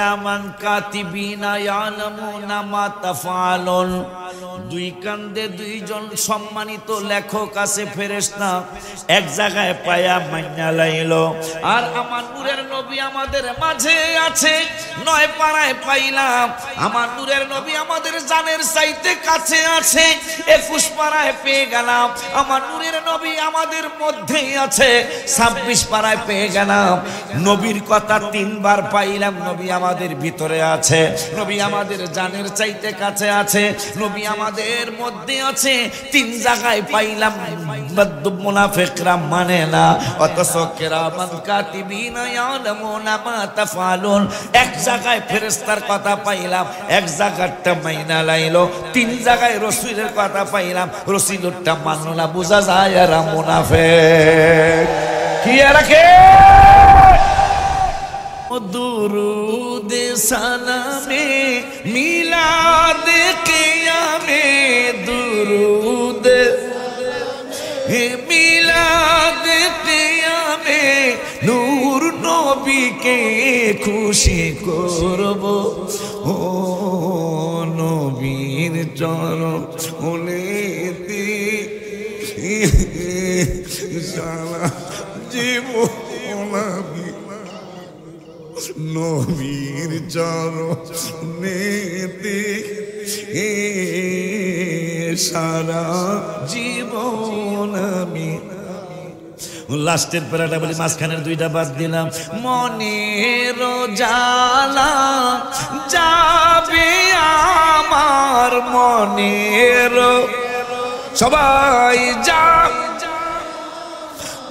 রামান কাতিবিনা ইয়ালামুনা মা তাফআলুন। দুই কান্দে দুইজন সম্মানিত লেখক আছে ফেরেশতা, এক জায়গায় পায়া মাইনা লাইলো। আর আমার নূরের নবী আমাদের মাঝে আছে, নয় পাড়ায় পাইলাম। আমার নূরের নবী আমাদের জানের চাইতে কাছে আছে, 21 পাড়ায় পেয়ে গেলাম। আমার নূরের নবী আমাদের মধ্যেই আছে, 26 পাড়ায় পেয়ে গেলাম। নবীর কথা 3 বার পাইলাম। নবী আমাদের ভিতরে আছে, নবী আমাদের জানের চাইতে কাছে আছে, নবী আমাদের মধ্যে আছে। 3 জায়গায় পাইলাম। মুনাফিকরা মানে না, অথচ কিরামান কাতিবিনা ইয়ালামুনা মা তাফআলুন। এক জায়গায় ফেরেশতার কথা পাইলাম, এক জায়গাটা মাইনা লাইলো। 3 জায়গায় রাসূলের কথা পাইলাম, রাসূলটা মানলো না। বুঝা যায় এরা মুনাফিক। কি রাখে দুরুদ সালামে মিলাদ কিয়ামে, দুরুদ মিলাদ কিয়ামে নূর নবীকে খুশি করব। ও নবীর চরণেতে সারা জীবন আমি নবীর চরণেতে সারা জীবন আমি। লাস্টের প্যারাটা বলি, মাঝখানের 2টা বাদ দিলাম। মনের জালা যাবে আমার, মনের সবাই যা।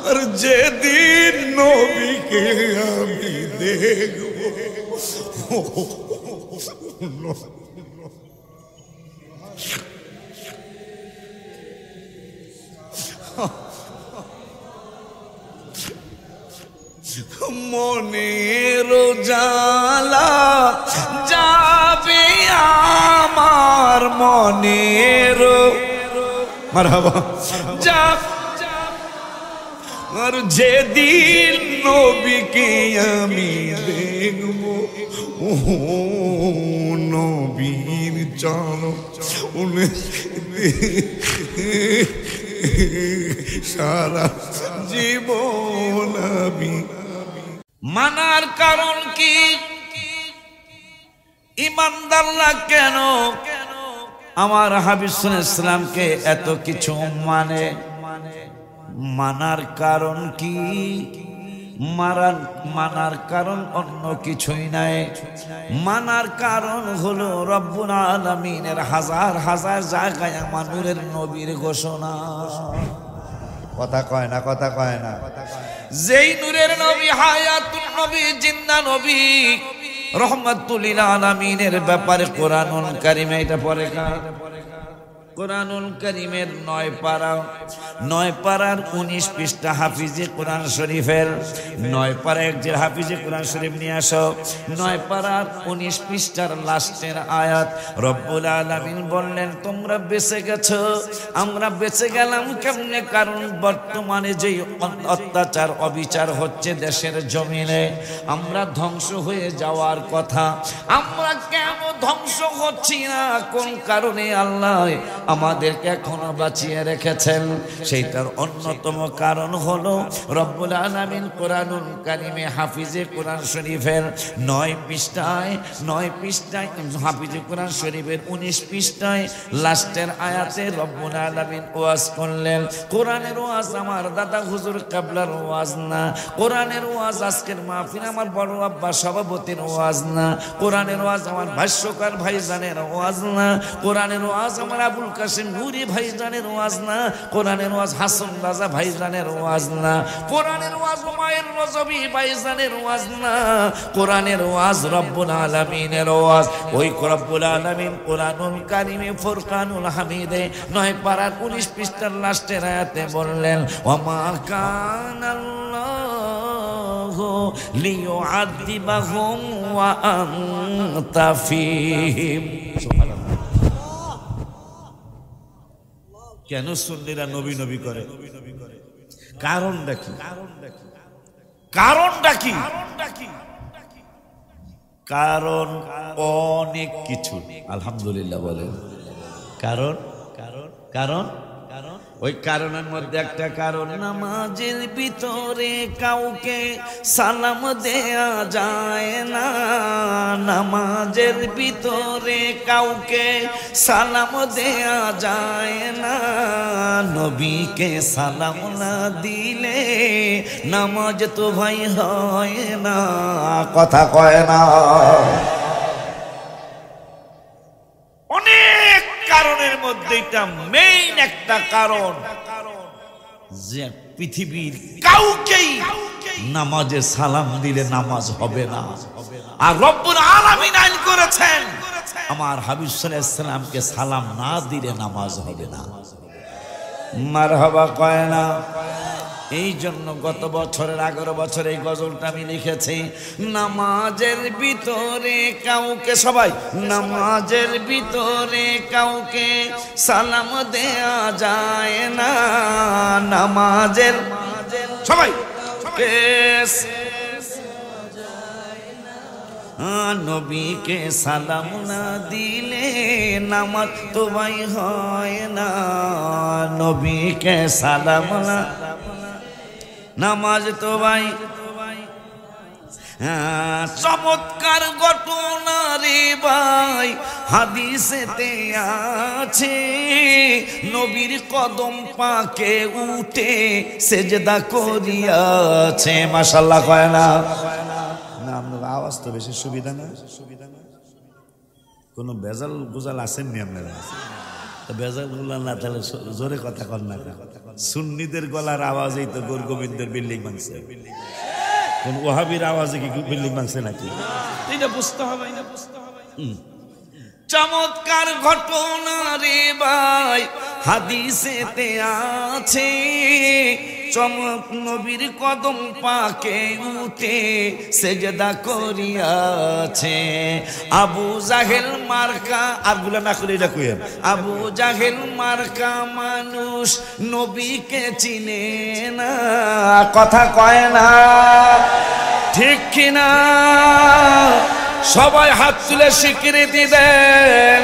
আর যেদিন নবীকে আমি দেখব, মনের জালা যাবে আমার, মনের মারহাবা যা। আর যেদিন নবীকে আমি দেখব, ও নবীর চরণে সারা জীবন আমি। মানার কারণ কি? ইমানদাররা কেন আমার হাবিব সাল্লাল্লাহু আলাইহি ওয়াসাল্লামকে এত কিছু মানে? মানার কারণ কি? মানার কারণ অন্য কিছুই নাই। মানার কারণ হলো রব্বুল আলামিনের হাজার হাজার জায়গায় আমার নূরের নবীর ঘোষণা। কথা কয় না, কথা কয় না। যেই নূরের নবী হায়াতুন নবী, জিন্দা নবী, রহমাতুল লিল আলামিনের ব্যাপারে কোরআনুল কারীমে, এটা পরে কোরআনুল কারীমের 9 পারার 19 পৃষ্ঠা হাফিজে কোরআন শরীফের 9 পারা একজন হাফিজে কোরআন শরীফ নিয়ে আসো। 9 পারার 19 পৃষ্ঠার লাস্টের আয়াত। রব্বুল আলামিন বললেন, তোমরা বেঁচে গেছো, আমরা বেঁচে গেলাম কেমনে? কারণ বর্তমানে যে অত্যাচার অবিচার হচ্ছে দেশের জমিনে, আমরা ধ্বংস হয়ে যাওয়ার কথা। আমরা কেন ধ্বংস হচ্ছি না? কোন কারণে আল্লাহ আমাদেরকে এখনো বাঁচিয়ে রেখেছেন? সেইটার অন্যতম কারণ হলো রব্বুল আলামিন কোরআনুল কারীমে হাফিজে কোরআন শরীফের 9 পৃষ্ঠায় হাফিজে কোরআন শরীফের 19 পৃষ্ঠায় লাস্টের আয়াতে রব্বুল আলামিন ওয়াজ করলেন। কোরআনের ওয়াজ আমার দাদা হুজুর কাবলার ওয়াজ না, কোরআনের ওয়াজ আজকের মাহফিল আমার বড় আব্বা সভাপতির ওয়াজ না, কোরআনের ওয়াজ আমার ভাষ্যকার ভাইজানের ওয়াজ না, কোরআনের ওয়াজ আমার আবুল কাসিম নুরি ভাইজানের ওয়াজ না, কোরআনের ওয়াজ হাসান রাজা ভাইজানের ওয়াজ না, কোরআনের ওয়াজ হুমায়ুন রজবী ভাইজানের ওয়াজ না, কোরআনের ওয়াজ রব্বুল আলামিনের ওয়াজ। ওই রব্বুল আলামিন কোরআনুল কারীমে ফুরকানুল হামিদে 9 পারার 19 পৃষ্ঠার লাস্টের আয়াতে বললেন, ওমা কানাল্লাহু লিয়ুআযিবাহুম ওয়া আনতা ফীহিম। কেন সুন্নিরা নবী নবী করে? কারণটা কি? কারণ অনেক কিছু, আলহামদুলিল্লাহ বলেন। কারণ কারণ কারণ কারণ ওই কারণের মধ্যে একটা কারণ, নামাজের ভিতরে কাউকে সালাম দেয়া যায় না। নামাজের ভিতরে কাউকে সালাম দেয়া যায় না। নবীকে সালাম না দিলে নামাজ তো ভাই হয় না। কথা কয় না। অনেক কারণের মধ্যে এটা মেইন একটা কারণ যে পৃথিবীর কাউকেই নামাজে সালাম দিলে নামাজ হবে না। আর রব্বুল আলামিন আইন করেছেন আমার হাবিব সাল্লাল্লাহু আলাইহি সাল্লামকে সালাম না দিলে নামাজ হবে না। মারহাবা কয় না। এই জন্য গত বছরের 11 বছর এই গজলটা আমি লিখেছি, নামাজের ভিতরে কাউকে, সবাই, নামাজের ভিতরে কাউকে সালাম দেয়া যায় না। নামাজের সবাই নবীকে সালাম না দিলে নামাজ তো ভাই হয় না। নবীকে সালাম না নামাজ তো ভাই। চমৎকার ঘটনা রে ভাই হাদিসেতে আছে, নবীর কদম পাকে উঠে সেজদা করিয়াছে। মাশাআল্লাহ কয় না। আপনার আওয়াজ তো বেশি সুবিধা না, কোন বেজাল বুজাল আছেন নি আপনারা? বেজাল গুলা না তাহলে জোরে কথা কর না। সুন্নিদের গলার আওয়াজেই তো গোর গোবিন্দের বিল্ডিং ভাঙছে, কোন ওহাবির আওয়াজে কি বিল্ডিং ভাঙছে নাকি? এটা বুঝতে হবে। চমৎকার ঘটনা রে ভাই হাদিসেতে আছে, চমক নবীর কদম পাকে উঠে সেজদা করিয়াছে। আবু জাহেল মার্কা, আর গুলা না করে এটা কইেন, আবু জাহেল মার্কা মানুষ নবীকে চিনে না। কথা কয় না, ঠিক কিনা? সবাই হাত তুলে স্বীকৃতি দেন।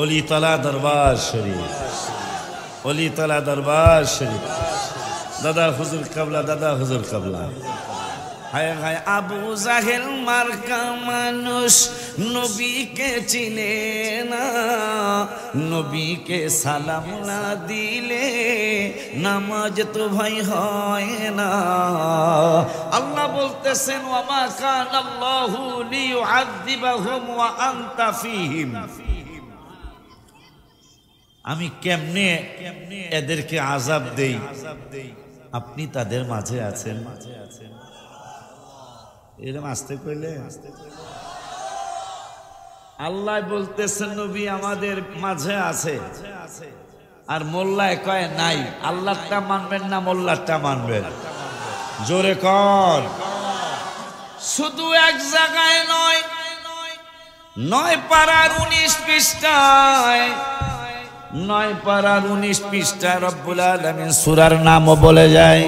অলিতলা দরবার শরীফ, অলিতলা দরবার শরীফ, দাদা হুজুর কাবলা, দাদা হুজুর কাবলা। হায় হায়, আবু জাহেল মার্কা মানুষ নবীকে চিনে না। নবীকে সালাম না দিলে নামাজ তো ভাই হয় না। আল্লাহ বলতেছেন, ওয়া মা কানাল্লাহু লিয়ুআযিবাহুম ওয়া আনতা ফীহিম। আমি কেমনে এদেরকে আযাব দেই, আপনি তাদের মাঝে আছেন। এরকম আসতে কইলে আল্লাহ বলতেছেন নবী আমাদের মাঝে আছে, আর মোল্লায় কয় নাই। আল্লাহটা মানবেন না মোল্লারটা মানবেন? জোরে কর। শুধু এক জায়গায় নয়, 9 পারার 19 পৃষ্ঠায়, 9 পারার 19 পৃষ্ঠায় রব্বুল আলামিন সূরার নামও বলে যায়।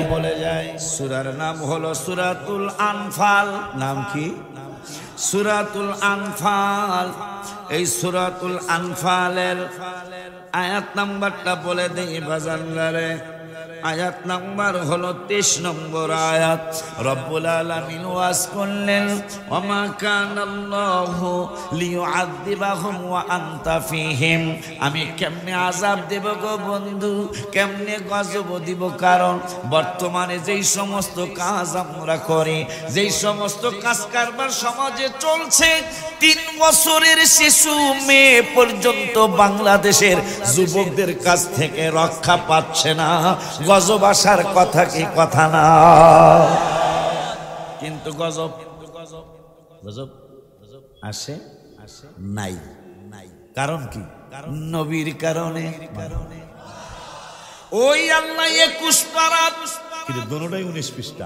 সূরার নাম হলো সূরাতুল আনফাল। নাম কি? সূরাতুল আনফাল। এই সূরাতুল আনফালের আয়াত নাম্বারটা বলে দেই বাজানরে। আয়াত নাম্বার হলো 23 নম্বর আয়াত। রব্বুল আলামিন ওয়াজ করলেন, ওয়া মা কানাল্লাহু লিয়ুআযিবাহুম ওয়া আনতা ফীহিম। আমি কেমনে আযাব দেব গো বন্ধু, কেমনে গজব দিব? কারণ বর্তমানে যেই সমস্ত কাজ আমরা করি, যেই সমস্ত কাজ কারবার সমাজে চলছে, 3 বছরের শিশু মেয়ে পর্যন্ত বাংলাদেশের যুবকদের কাছ থেকে রক্ষা পাচ্ছে না। গজব আসার কথা কি কথা না? কিন্তু গজব আসে নাই। কারণ কি? নবীর কারণে। ওই আল্লাহ 21 পারা, কিন্তু দুটোটাই 19 পৃষ্ঠা।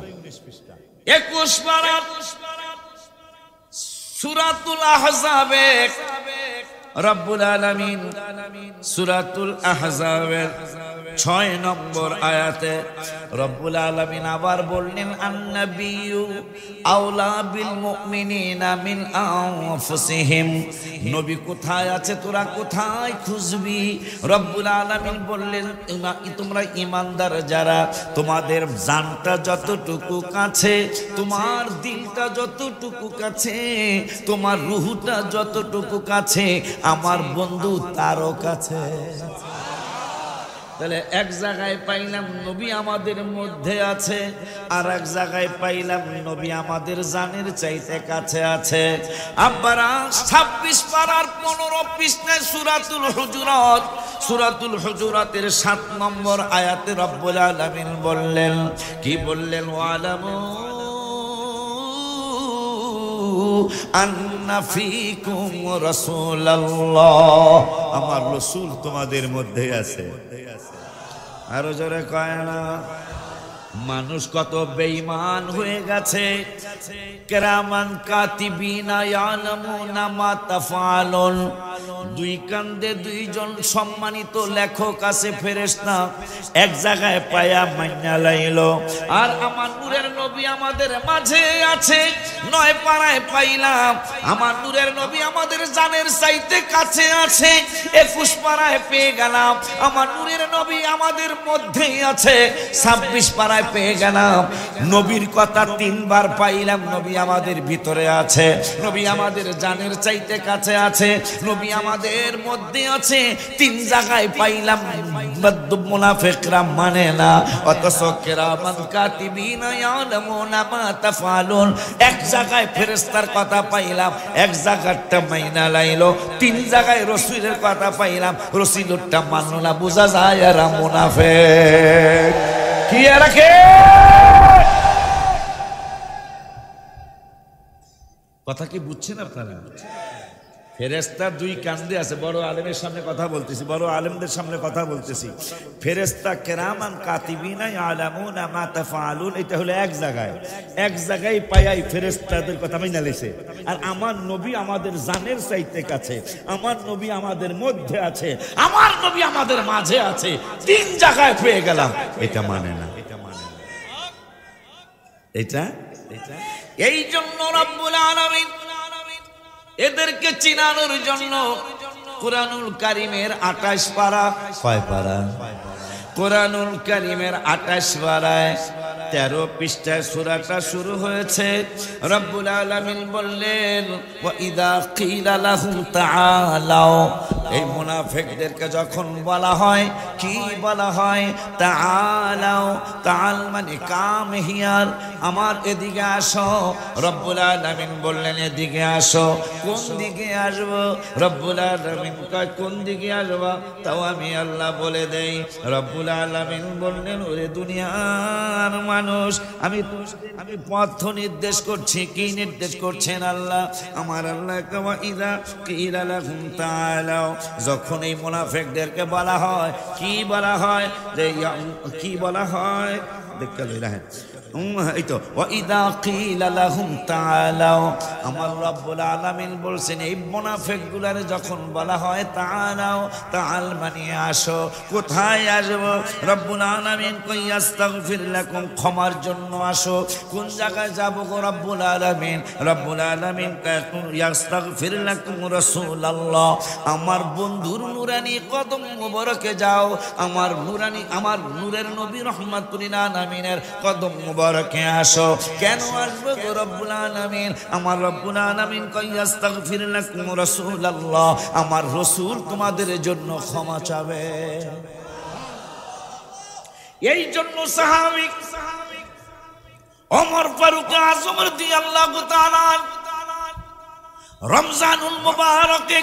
21 পারা সূরাতুল আহজাবে রব্বুল আলামিন সূরাতুল আহজাবের 6 নম্বর আয়াতে রব্বুল আলামিন আবার বললেন আন-নাবিয়্যু আওলা বিল মুমিনিনা মিন আনফুসিহিম। নবী কোথায় আছে তোরা কোথায় খুঁজবি? রব্বুল আলামিন বললেন তোমরা ঈমানদার যারা, তোমাদের জানটা যতটুকু কাছে, তোমার দিলটা যতটুকু কাছে, তোমার রুহটা যতটুকু কাছে, আমার বন্ধু তারও কাছে। তাহলে এক জায়গায় পাইলাম নবী আমাদের মধ্যে আছে, আর এক জায়গায় পাইলাম নবী আমাদের জানের চাইতে কাছে আছে। আব্বারা 26 পারার 15 পৃষ্ঠায় সূরাতুল হুজুরাত, সূরাতুল হুজুরাতের 7 নম্বর আয়াতে রব্বুল আলামিন বললেন, কি বললেন? ওয়ালামু আন্না ফীকুম রাসূলুল্লাহ, আমার রাসূল তোমাদের মধ্যে আছে। আরো জোরে কয় না? মানুষ কত বেঈমান হয়ে গেছে। কিরামান কাতিবিনা ইয়ালামুনা মা তাফআলুন, দুই কান্দে দুইজন সম্মানিত লেখক আছে ফেরেশতা, এক জায়গায় পায়া মাইনা লাইলো। আর আমার নূরের নবী আমাদের মাঝে আছে, 9 পাড়ায় পাইলাম আমার নূরের নবী আমাদের জানের চাইতে কাছে আছে। 21 পাড়ায় পেয়ে গেলাম আমার নূরের নবী আমাদের মধ্যেই আছে। 26 পাড়ায় পেয়ে গেলাম নবীর কথা 3 বার পাইলাম, নবী আমাদের ভিতরে আছে, নবী আমাদের জানের চাইতে কাছে আছে, নবী আমাদের মধ্যে আছে। 3 জায়গায় পাইলাম মুনাফিকরা মানে না, অথচ কিরামান কাতিবিনা ইয়ালামুনা মা তাফআলুন। এক জায়গায় ফেরেশতার কথা পাইলাম, এক জায়গাটা মাইনা লাইলো, 3 জায়গায় রাসূলের কথা পাইলাম, রাসূলটা মানলো না। বোঝা যায় এরা মুনাফিক। কি রাখে কথা কি বুঝছেন আপনারা? ফেরেশতা 2 কান্দে আছে। বড় আলেমের সামনে কথা বলতেছি, বড় আলেমদের সামনে কথা বলতেছি। ফেরেশতা কিরামান কাতিবিনা ইয়ালামুনা মা তাফআলুন, এটা হলো এক জায়গায়, এক জায়গায় পায়াই ফেরেশতাদের কথা মাইনা লাইছে। আর আমার নবী আমাদের জানের চাইতে কাছে, আমার নবী আমাদের মধ্যে আছে, আমার নবী আমাদের মাঝে আছে, 3 জায়গায় পেয়ে গেলাম। এটা মানে না, এটা এই জন্য রব্বুল আলামিন এদেরকে চিনানোর জন্য কুরআনুল কারীমের 28 পারা, কয় পারা? কুরআনুল কারীমের 28 পারায় 13 পৃষ্ঠায় সূরাটা শুরু হয়েছে। রব্বুল আলামিন বললেন ওয়া ইযা কিলা লাহুম তাআলাও, এই মুনাফিকদেরকে যখন বলা হয়, কি বলা হয়? তাআলাও, তাআল মানে কাম হিয়ার, আমার এদিকে আসো। রব্বুল আলামিন বললেন এদিকে আসো। কোন দিকে আসবো? রব্বুল আলামিন কয় কোন দিকে আসবা? তাও আমি আল্লাহ বলে দেই। রব্বুল আলামিন বললেন ওরে দুনিয়ার মানুষ, আমি পথ নির্দেশ করছি। কি নির্দেশ করছেন আল্লাহ? আমার আল্লাহ ওয়া ইযা কিলা লাহুম তাআলাও, যখন এই মুনাফিকদেরকে বলা হয়, কি বলা হয়? যে কি বলা হয়? দেখতে লইলেন এই তো ওয়া ইযা কিলা লাহুম তাআলাও, আমার রব্বুল আলামিন বলছেন এই মুনাফিকগুলারে যখন বলা হয় তাআলাও, তাআল মানে আসো। কোথায় আসবো? রব্বুল আলামিন কই আস্তাগফির লাকুম, ক্ষমার জন্য আসো। কোন জায়গায় যাবো গো রব্বুল আলামিন? রব্বুল আলামিন কয় আস্তাগফির লাকুম রাসূলুল্লাহ, আমার বন্ধুর নুরানি কদম মুবারকে যাও। আমার নুরানি, আমার নূরের নবী রাহমাতুল আলামিনের কদম মুবারকে আসো। কেন আসবো গো রব্বুল আলামিন? আমার রব্বুল আলামিন কয় আস্তাগফির লাকুম রাসূলুল্লাহ, আমার রাসূল তোমাদের জন্য ক্ষমা চাবে। এই জন্য সাহাবী ওমর ফারুক আযম রাদিয়াল্লাহু তাআলা রমজানুল মুবারকে,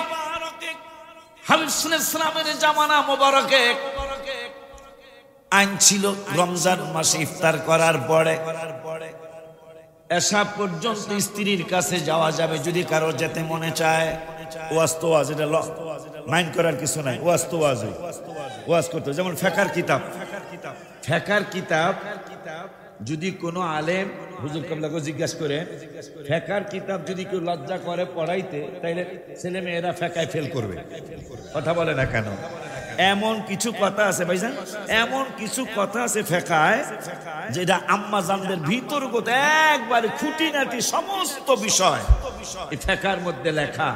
হাবিব সাল্লামের জামানা মুবারকে আইন ছিল রমজান মাসে ইফতার করার পরে এশা পর্যন্ত স্ত্রীর কাছে যাওয়া যাবে যদি কারো যেতে মনে চায়। ওয়াজ তো ওয়াজ, এটা মাইন্ড করার কিছু নাই। ওয়াজ তো ওয়াজ, ওয়াজ করতে যেমন ফেকার কিতাব, ফেকার কিতাব যদি কোনো আলেম হুজুর কাবলাকে জিজ্ঞাসা করে ফেকার কিতাব যদি কেউ লজ্জা করে পড়াইতে, তাইলে ছেলে মেয়েরা ফেকায় ফেল করবে। কথা বলে না কেন? এমন কিছু কথা আছে ভাইজান, এমন কিছু কথা আছে ফেকায় যেটা আম্মা জানদের ভিতরগত একবারে খুঁটিনাটি সমস্ত বিষয় এই ফেকার মধ্যে লেখা।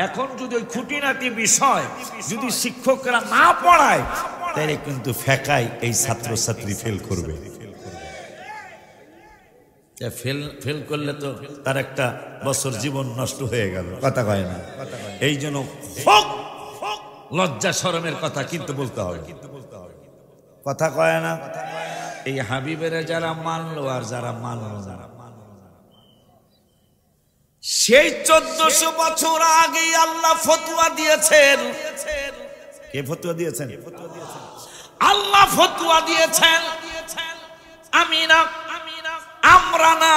এখন যদি ওই খুঁটিনাটি বিষয় যদি শিক্ষকরা না পড়ায়, তাহলে কিন্তু ফেকায় এই ছাত্রছাত্রী ফেল করবে। ফেল করলে তো তার একটা বছর জীবন নষ্ট হয়ে গেল। কথা কয় না? এই জন্য লজ্জা শরমের কথা কিন্তু বলতে হবে। কথা কয় না? এই হাবিবের যারা মানলো আর যারা মানলো না, সেই 1400 বছর আগে আল্লাহ ফতোয়া দিয়েছেন। কে ফতোয়া দিয়েছেন? আল্লাহ ফতোয়া দিয়েছেন। আমি না, আমরা না,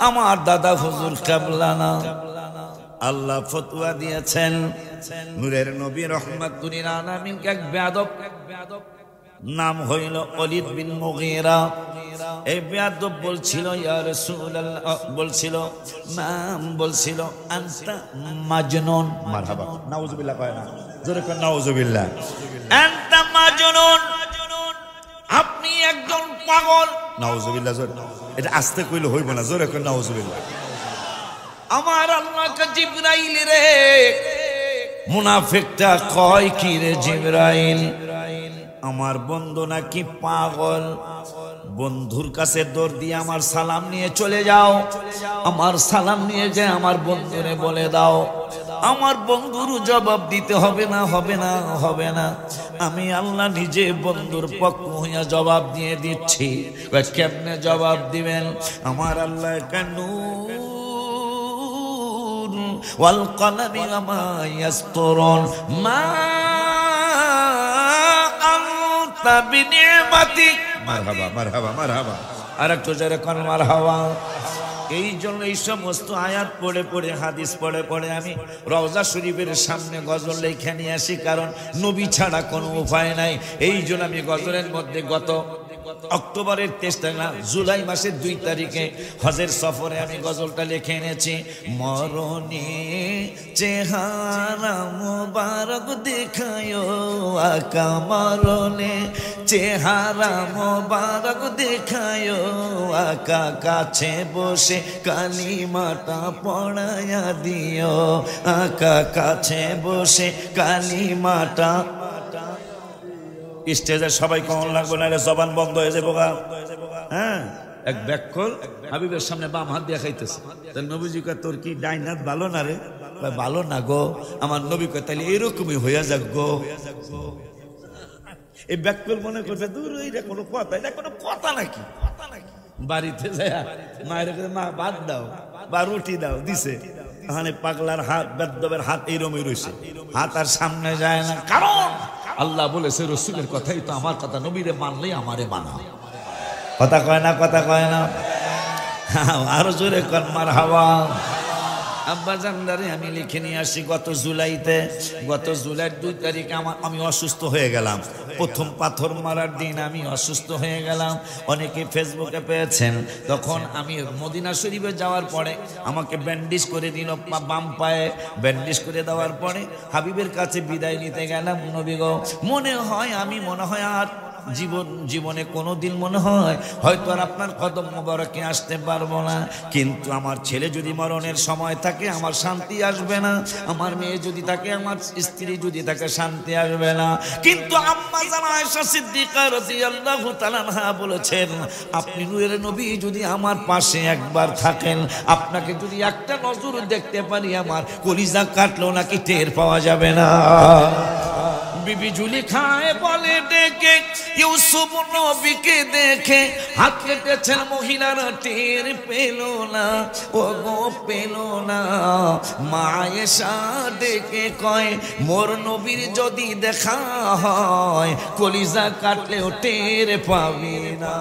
আমার দাদা হুজুর কাবলা না, আল্লাহ ফতোয়া দিয়েছেন। নূরের নবী রাহমাতুল লিল আলামিন এক বেয়াদব, নাম হইল ওলীদ বিন মুগীরা। এই বেয়াদব বলছিল ইয়া রাসূলুল্লাহ, বলছিল নাম বলছিল আনতা মাজনুন। মারহাবা, নাউজুবিল্লাহ কয় না? জোরে কর নাউজুবিল্লাহ। আনতা মাজনুন, আপনি একজন পাগল। নাউজুবিল্লাহ, জোরে এটা আস্তে কইলে হইব না, জোরে কর নাউজুবিল্লাহ। আমার আল্লাহকে জিবরাইল রে, মুনাফিকটা কয় কি রে জিবরাইল, আমার বন্ধু নাকি পাগল। বন্ধুর কাছে দৌড় দিয়ে আমার সালাম নিয়ে চলে যাও, আমার সালাম নিয়ে যে আমার বন্ধুরে বলে দাও। আমার বন্ধুর জবাব দিতে হবে না, হবে না, হবে না, আমি আল্লাহ নিজে বন্ধুর পক্ষ হইয়া জবাব দিয়ে দিচ্ছি। কেমনে জবাব দিবেন? আমার আল্লাহ কেন ওয়াল কলমি ওয়া ইয়াসতুরুন মা আনতা বিনিমাতিক। মারহাবা, মারহাবা, মারহাবা। আর একটু জোরে কোন মারহাবা। এই জন্য এই সমস্ত আয়াত পড়ে পড়ে, হাদিস পড়ে পড়ে আমি রওজা শরীফের সামনে গজল লেখা নিয়ে আসি, কারণ নবী ছাড়া কোনো উপায় নাই। এই জন্য আমি গজলের মধ্যে গত অক্টোবরের 23 তারিখ না, জুলাই মাসের 2 তারিখে হজের সফরে আমি গজলটা লিখে এনেছি। মরণে চেহারা মোবারক দেখায়ো আকা, মরণে চেহারা মোবারক দেখায়ো আকা, কাছে বসে কালিমাটা পড়ায়া দিও আকা, কাছে বসে কালিমাটা। স্টেজে সবাই কেমন লাগবে না? জবান বন্ধ হয়ে যাবো গা। হ্যাঁ, এক ব্যাকল হাবিবের সামনে বাম হাত দিয়ে খাইতেছে। নবীজি কয় তোর কি ডাইন হাত ভালো না রে? ভালো না গো। আমার নবী কয় তাহলে এরকমই হইয়া যাক গো। এই ব্যাকল মনে করছে দূর, এটা কোনো কথা, এটা কোনো কথা নাকি? বাড়িতে যায় মায়ের কাছে মা ভাত দাও বা রুটি দাও, দিছে। মানে পাগলার হাত, বেদ্যবের হাত এইরকমই রয়েছে, হাত আর সামনে যায় না। কারণ আল্লাহ বলেছে রসুলের কথাই তো আমার কথা, নবীরে মানলেই আমারে মানা। কথা কয় না? কথা কয় না? আরো জোরে কর মারহাবা। আব্বা জানদারে আমি লিখে নিয়ে আসি গত জুলাইতে, গত জুলাইয়ের 2 তারিখে আমি অসুস্থ হয়ে গেলাম। প্রথম পাথর মারার দিন আমি অসুস্থ হয়ে গেলাম। অনেকে ফেসবুকে পেয়েছেন। তখন আমি মদিনা শরীফে যাওয়ার পরে আমাকে ব্যান্ডেজ করে দিল বাম পায়ে। ব্যান্ডেজ করে দেওয়ার পরে হাবিবের কাছে বিদায় নিতে গেলাম। নবী গো, মনে হয় আমি মনে হয় আর জীবনে কোনোদিন মনে হয় হয়তো আর আপনার কদম মোবারকে আসতে পারবো না। কিন্তু আমার ছেলে যদি মরণের সময় থাকে আমার শান্তি আসবে না, আমার মেয়ে যদি থাকে, আমার স্ত্রী যদি থাকে, শান্তি আসবে না। কিন্তু আম্মা জানা আয়েশা সিদ্দিকা রাদিয়াল্লাহু তাআলা আনহা বলেছেন, আপনি নূরের নবী যদি আমার পাশে একবার থাকেন, আপনাকে যদি একটা নজর দেখতে পারি, আমার কলিজা কাটলো নাকি টের পাওয়া যাবে না। বিবি জুলেখায় বলে ডেকে, ইউসুফ নবীকে দেখে হাত কেটেছেন মহিলারা, টের পেল না, ও গো পেল না। মা আয়েশা ডেকে কয়, মোর নবীর যদি দেখা হয় কলিজা কাটলেও টের পাবি না।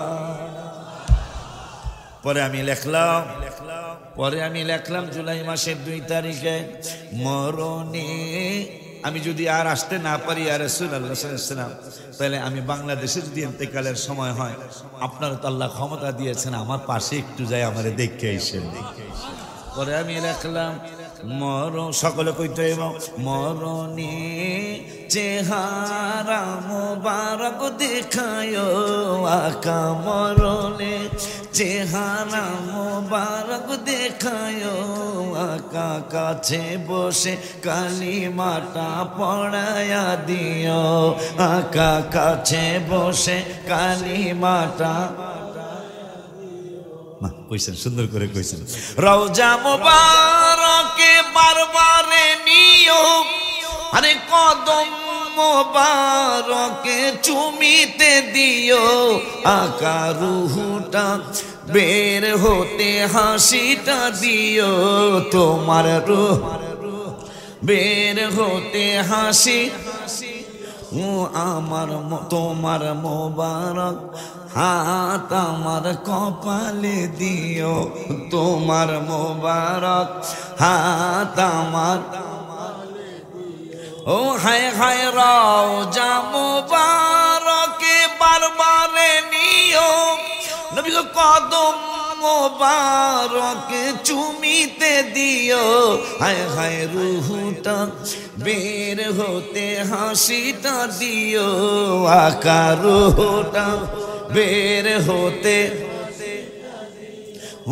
পরে আমি লেখলাম জুলাই মাসের 2 তারিখে, মরণে আমি যদি আর আসতে না পারি ইয়া রাসূলুল্লাহ সাল্লাল্লাহু আলাইহি ওয়াসাল্লাম, তাহলে আমি বাংলাদেশে যদি ইন্তেকালের সময় হয়, আপনারা তো আল্লাহ ক্ষমতা দিয়েছেন, আমার পাশে একটু যাই আমারে দেখে আইসেন। পরে আমি লিখলাম মরণ, সকলে কইতে মরণে চেহারা মোবারক দেখায় আকা, মরণে চেহারা মোবারক দেখায় আকা, কাছে বসে কালিমাটা পড়ায়া দিও আকা, কাছে বসে কালিমাটা কইছেন, সুন্দর করে কইছেন। রওজা মুবারকে বারবারে নিও, আরে কদম মুবারকে চুমিতে দিও আকা, রুহুটা বের হতে হাসিটা দিও, তোমার রূহ বের হতে হাসি আমার, তোমার মোবারক হাত আমার কপালে দিও, তোমার মোবারক হাত আমার, ও হায় হায় রওজা মুবারকে বারবারে নিও, নবী গো কদম মোবারকে চুমিতে দিও, হায় হায় রুহুটা বের হতে হাসিটা দিও আকা, রুহুটা বের হতে,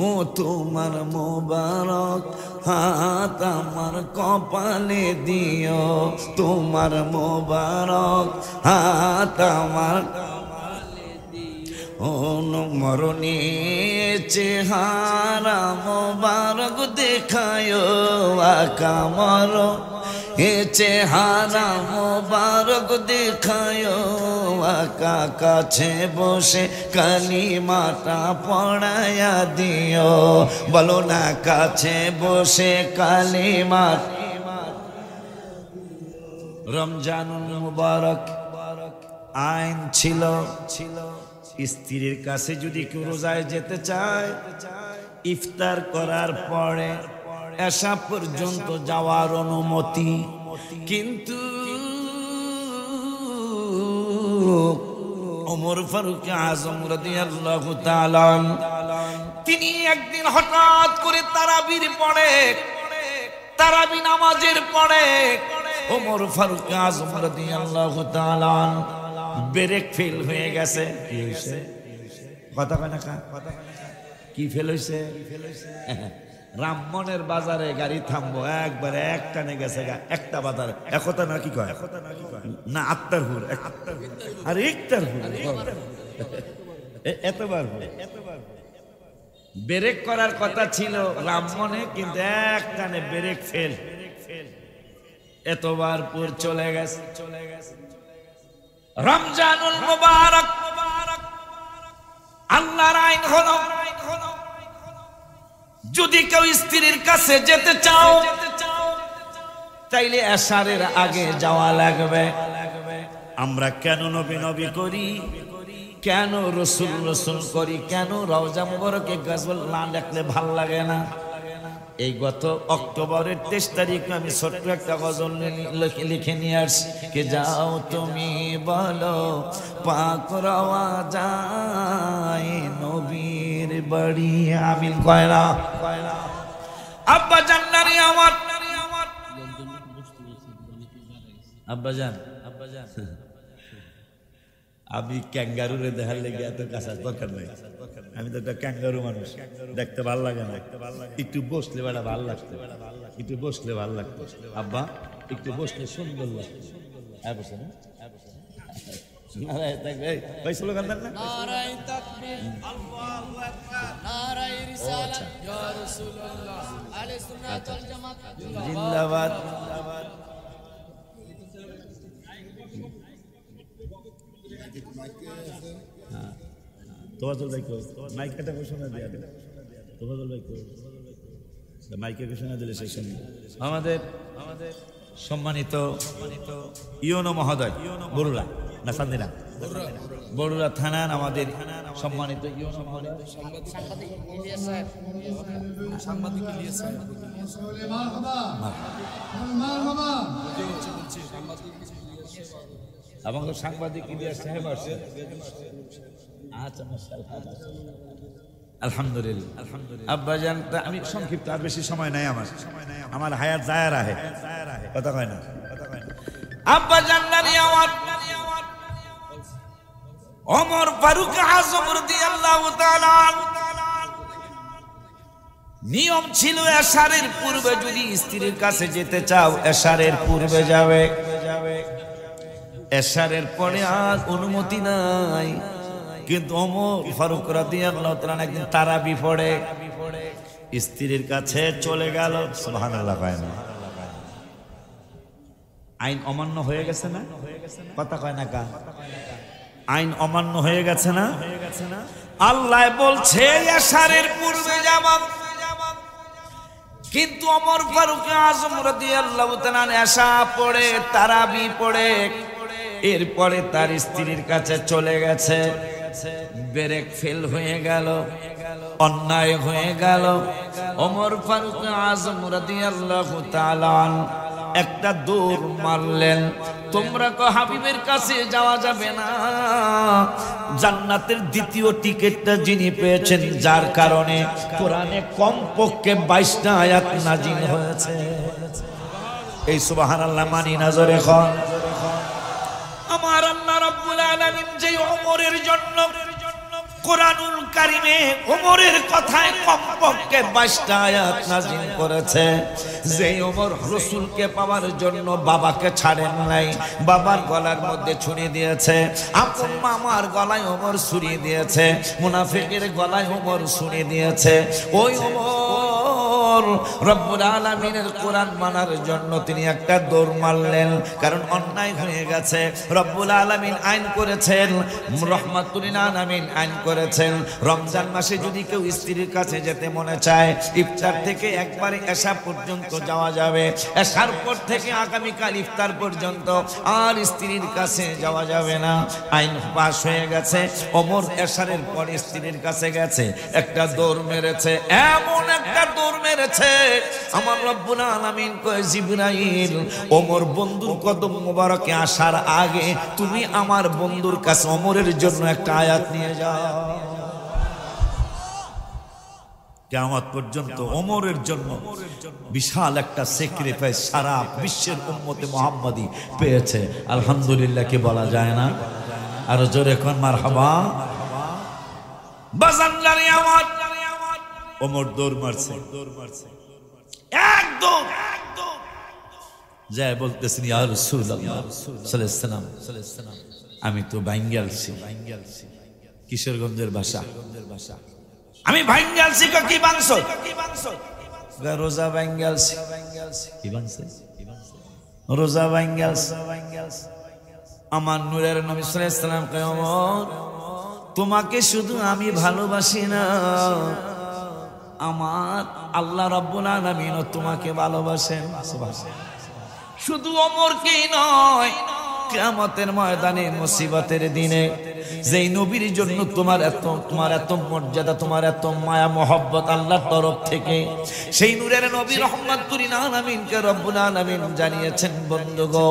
ও তোমার মোবারক হাত আমার কপালে দিও, তোমার মোবারক হাত আমার, ও মরণে চেহারা মোবারক দেখায় আকা, মরণ এ চেহারা মোবারক দেখায় আকা, কাছে বসে কালিমাটা পড়ায়া দিও, বলো না কাছে বসে কালিমাটা। রমজানুল মুবারক আইন ছিল, স্ত্রীর কাছে যদি কেউ রোজায় যেতে চায়, ইফতার করার পরে এশা পর্যন্ত যাওয়ার অনুমতি, কিন্তু ওমর ফারুক আজম রাদিয়াল্লাহু তাআলা তিনি একদিন হঠাৎ করে তারাবির পড়ে, তারাবি নামাজের পড়ে ওমর ফারুক আজম রাদিয়াল্লাহু তাআলা ব্রেক ফেল হয়ে গেছে। কি হয়েছে? কথা কয় না, কি ফেল হয়েছে? রামমনের বাজারে গাড়ি থামবো, একবারে এক টানে গেছে একটা বাজারে, একতা না কি কয় না, আত্মারপুর আর একটারপুর, এতবার ব্রেক করার কথা ছিল রামমনে, কিন্তু এক টানে ব্রেক ফেল, এতবার পুর চলে গেছে। রমজানুল মুবারক আল্লাহর আইন হলো, যদি কেউ স্ত্রীর কাছে যেতে চাও তাইলে এশারের আগে যাওয়া লাগবে। আমরা কেন নবী নবী করি, কেন রসুল রসুল করি, কেন রওজা মুবারকে গজল না দেখলে ভাল লাগে না? এই গত অক্টোবরের 23 তারিখে আমি ছোট্ট একটা গজল লিখে নিয়ে আসছি, কে যাও তুমি বলো পাক রওয়া যায় নবীর বাড়ি। আমিন কয় না? আব্বা জান্নারি আমার আব্বা জান, আমি ক্যাঙ্গারুরে দেখার লেগে এত কাছার দরকার নাই, আমি তো একটা ক্যাঙ্গারু মানুষ, দেখতে ভাল লাগে না, একটু বসলে বেড়া ভাল লাগতো, একটু বসলে ভাল লাগতো। আব্বা একটু বসলে সুন্দর লাগতো। জিন্দাবাদ। তোফাজ্জল ভাই কই? মাইকটা ঘোষণা দিয়া দে। তোফাজ্জল ভাই কই? মাইকে ঘোষণা দিলে সেই শুনি। আমাদের সম্মানিত ইউনো মহোদয় বরুলা না সান্দিনা বড়ুরা থানার আমাদের সম্মানিত আমাদের সাংবাদিক ইলিয়াস সাহেব আসছে। আচ্ছা আলহামদুলিল্লাহ আব্বাজান, আমি সংক্ষিপ্ত, আর বেশি সময় নাই আমার হায়াত যায় রাহে কথা কয় না। আব্বাজান ওমর ফারুক আযম রাদিয়াল্লাহু তাআলা নিয়ম ছিল এশারের পূর্বে যদি স্ত্রীর কাছে যেতে চাও এশারের পূর্বে যাবে, এশারের পরে আর অনুমতি নাই। কিন্তু ওমর ফারুক রাদিয়াল্লাহু তাআলা একদিন তারাবি পড়ে স্ত্রীর কাছে চলে গেল। সুবহানাল্লাহ। কয় না আইন অমান্য হয়ে গেছে না? কথা কয় না কা? আইন অমান্য হয়ে গেছে না? আল্লাহ বলছে এশারের পূর্বে যাবা, কিন্তু ওমর ফারুক আযম রাদিয়াল্লাহু তাআলা এশা পড়ে তারাবি পড়ে এরপরে তার স্ত্রীর কাছে চলে গেছে। ব্রেক ফেল হয়ে গেল, অন্যায় হয়ে গেল। ওমর ফারুক আযম রাদিয়াল্লাহু তাআলা একটা দৌড় মারলেন। তোমরা কো হাবিবের কাছে যাওয়া যাবে না, জান্নাতের দ্বিতীয় টিকিটটা যিনি পেয়েছেন, যার কারণে কোরআনে কমপক্ষে 22টা আয়াত নাজিল হয়েছে। এই সুবহানাল্লাহ মানি নজরে খন। আমার আল্লাহ রাব্বুল আলামিন যে ওমরের জন্য কোরআনুল কারিমে ওমরের কথায় কমপক্ষে 22টা আয়াত নাযিল করেছে। যে ওমর রাসূলকে পাওয়ার জন্য বাবাকে ছাড়েন নাই, বাবার গলার মধ্যে ছুরি দিয়েছে, আপন মামার গলায় ওমর ছুরি দিয়েছে, মুনাফিকের গলায় ওমর ছুরি দিয়েছে। ওই ওমর রব্বুল আলামিনের কোরআন মানার জন্য তিনি একটা দৌড় মারলেন, কারণ অন্যায় হয়ে গেছে। রব্বুল আলামিন আইন করেছেন, রহমাতুল আলামিন আইন করেছেন, রমজান মাসে যদি কেউ স্ত্রীর কাছে যেতে মনে চায়, ইফতার থেকে একবারে এশা পর্যন্ত যাওয়া যাবে, এশার পর থেকে আগামীকাল ইফতার পর্যন্ত আর স্ত্রীর কাছে যাওয়া যাবে না। আইন পাশ হয়ে গেছে। ওমর এশারের পর স্ত্রীর কাছে গেছে, একটা দৌড় মেরেছে, এমন একটা দৌড় মেরেছে, আমার রব্বুল আলামিন কয় জিবরাইল, ওমর বন্ধুর কদম মোবারকে আসার আগে তুমি আমার বন্ধুর কাছে ওমরের জন্য একটা আয়াত নিয়ে যাও। কিয়ামত পর্যন্ত ওমরের জন্য বিশাল একটা স্যাক্রিফাইস সারা বিশ্বের উম্মতে মুহাম্মাদি পেয়েছে। আলহামদুলিল্লাহ কি বলা যায় না? আর জোরে কোন মারহাবা। বাজানলারে আমার ওমর দৌড় মারছে, একদম যায় বলতেছেন, ইয়া রাসূলুল্লাহ সাল্লাল্লাহু আলাইহি ওয়াসাল্লাম, আমি তো বাইঙ্গালছি। কিশোরগঞ্জের ভাষা, আমি বাইঙ্গালছি। কি বাংছো? রোজা বাইঙ্গালছি। কি বাংছে? রোজা বাইঙ্গালছি। আমার নূরের নবী সাল্লাল্লাহু আলাইহি ওয়াসাল্লাম কয়, ওমর তোমাকে শুধু আমি ভালোবাসি না, আমার আল্লাহ রাব্বুল আলামিন তোমাকে ভালোবাসেন। শুধু ওমরকেই নয়, কিয়ামতের ময়দানে মুসিবতের দিনে যেই নবীর জন্য তোমার এত মর্যাদা, তোমার এত মায়া মহব্বত আল্লাহর তরফ থেকে, সেই নূরের নবী রহমাতুল আলামিনকে রব্বুল আলামিন জানিয়েছেন, বন্ধুগো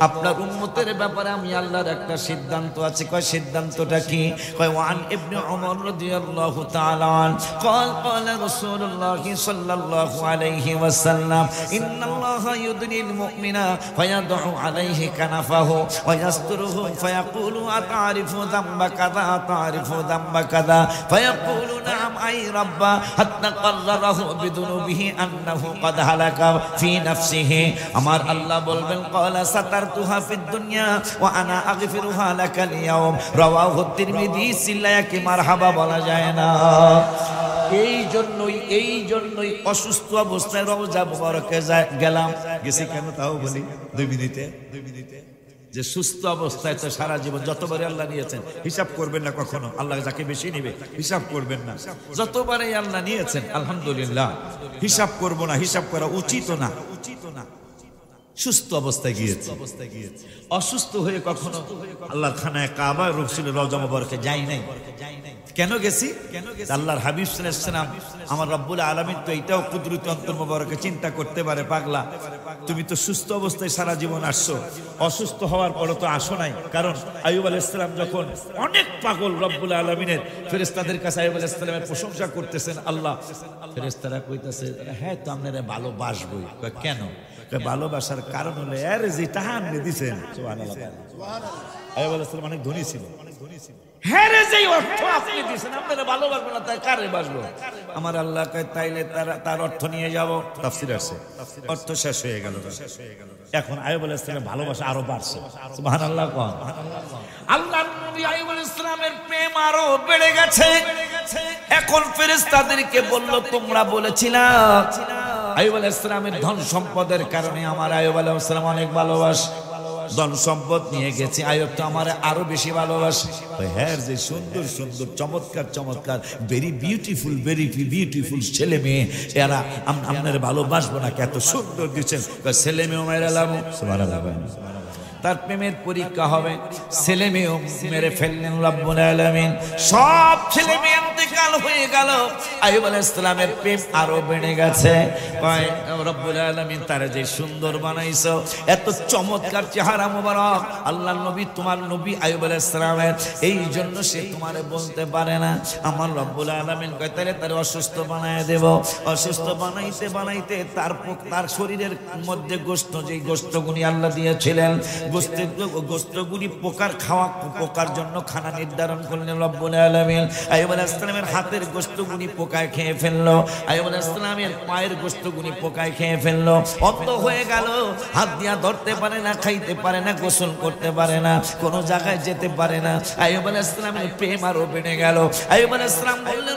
আপনার উম্মতের ব্যাপারে আমি আল্লাহর একটা সিদ্ধান্ত আছে। কয় সিদ্ধান্তটা কি? কয় ওয়ান ইবনে ওমর রাদিয়াল্লাহু তাআলা আন قال رسول الله صلى الله عليه وسلم ان الله يدني المؤمن فيدع عليه كنفه ويستره فيقول أتعرف ذنب كذا تعرف ذنب كذا فيقول نعم أي رب حتى قرره بذنوبه أنه قد هلك في نفسه أمر الله بولبن قال سترتها في الدنيا وأنا أغفرها لك اليوم رواه الترمذي সিল্লায়াকে মারহাবা বলা যায় না। এই জন্যই অসুস্থ অবস্থায় রওজা মুবারকে গেছি কেন তাও বলি 2 মিনিটে যে সুস্থ অবস্থায় তো সারা জীবন যতবারে আল্লাহ নিয়েছেন হিসাব করবেন না কখনো। আল্লাহ যাকে বেশি নিবে হিসাব করবেন না। যতবারে আল্লাহ নিয়েছেন আলহামদুলিল্লাহ, হিসাব করব না, হিসাব করা উচিত না। সুস্থ অবস্থায় গিয়েছি। অসুস্থ হয়ে কখনো আল্লাহর খানায় কাবা রসুলের রওজা মুবারকে যাই নাই। কেন গেছি? আল্লাহর হাবিব সাল্লাল্লাহু আলাইহি ওয়াসাল্লাম, আমার রব্বুল আলামিন তো এটাও কুদরতি অন্তর মুবারকে চিন্তা করতে পারে, পাগলা তুমি তো সুস্থ অবস্থায় সারা জীবন আসছো, অসুস্থ হওয়ার পরও তো আসো নাই। কারণ আইয়ুব আলাইহিস সালাম যখন অনেক পাগল, রব্বুল আলামিনের ফেরেশতাদের কাছে আইয়ুব আলাইহিস সালামের প্রশংসা করতেছেন, আল্লাহ ফেরেশতারা কইতাছে হ্যাঁ তো আপনারা ভালোবাসবই। কেন? ভালোবাসার কারণ হলো এর যে টাহান দিয়েছেন। সুবহানাল্লাহ। আইয়ুব আলাইহিস সালাম অনেক ধনী ছিল। হ্যাঁ রে, যে অর্থ আপনি দিয়েছেন আপনারা ভালোবাসবো না তাই কারে বাসবো? আমার আল্লাহ কয় তাইলে তার অর্থ নিয়ে যাব। তাফসীর আছে, অর্থ শেষ হয়ে গেল। এখন আইয়ুব আলাইহিস সালামের ভালোবাসা আরো বাড়ছে। সুবহানাল্লাহ। কোন আল্লাহর নবী আইয়ুব আলাইহিস সালামের প্রেম আরো বেড়ে গেছে। এখন ফেরেশতাদেরকে বলল তোমরা বলেছিলা আইয়ুব আলাইহিস সালামের ধন সম্পদের কারণে আমার আইয়ুব আলাইহিস সালাম অনেক ভালোবাসে, ধন সম্পদ নিয়ে গেছে, আইয়ুব তো আমার আরো বেশি ভালোবাসে। হ্যাঁ, যে সুন্দর সুন্দর চমৎকার চমৎকার ভেরি বিউটিফুল ছেলে মেয়ে, এরা আপনার ভালোবাসবো না, এত সুন্দর দিচ্ছেন। ছেলে মেয়েও মেরে লাভ, তার প্রেমের পরীক্ষা হবে। ছেলে মেয়েও মেরে ফেললেন রব্বুল আলামিন। সব ছেলে মেয়ে ইন্তেকাল হয়ে গেল, আইয়ুব আলাইহিস সালামের প্রেম আরো বেড়ে গেছে। রব্বুল আলামিন তারে যে সুন্দর বানাইছো, এত চমৎকার চেহারা মোবারক, আল্লাহর নবী তোমার নবী আইয়ুব আলাইহিস সালামের, এই জন্য সে তোমারে বলতে পারে না। আমার রব্বুল আলামিন কয় তাহলে তারে অসুস্থ বানায় দেব। অসুস্থ বানাইতে বানাইতে তার শরীরের মধ্যে গোশত, যেই গোশতগুলি আল্লাহ দিয়েছিলেন, গোশতগুলি পোকার খাওয়া, পোকার জন্য খানা নির্ধারণ করলেন রব্বুল আলামিন। আইয়ুব আলাইহিস সালামের হাতের গোশতগুলি পোকায় খেয়ে ফেললো, আইয়ুব আলাইহিস সালামের পায়ের গোশতগুলি পোকায় খেয়ে ফেললো। অন্ধ হয়ে গেল, হাত দিয়া ধরতে পারে না, খাইতে পারে না, গোসল করতে পারে না, কোনো জায়গায় যেতে পারে না। আইয়ুব আলাইহিস সালামের প্রেম আরো বেড়ে গেল। আইয়ুব আলাইহিস সালাম বললেন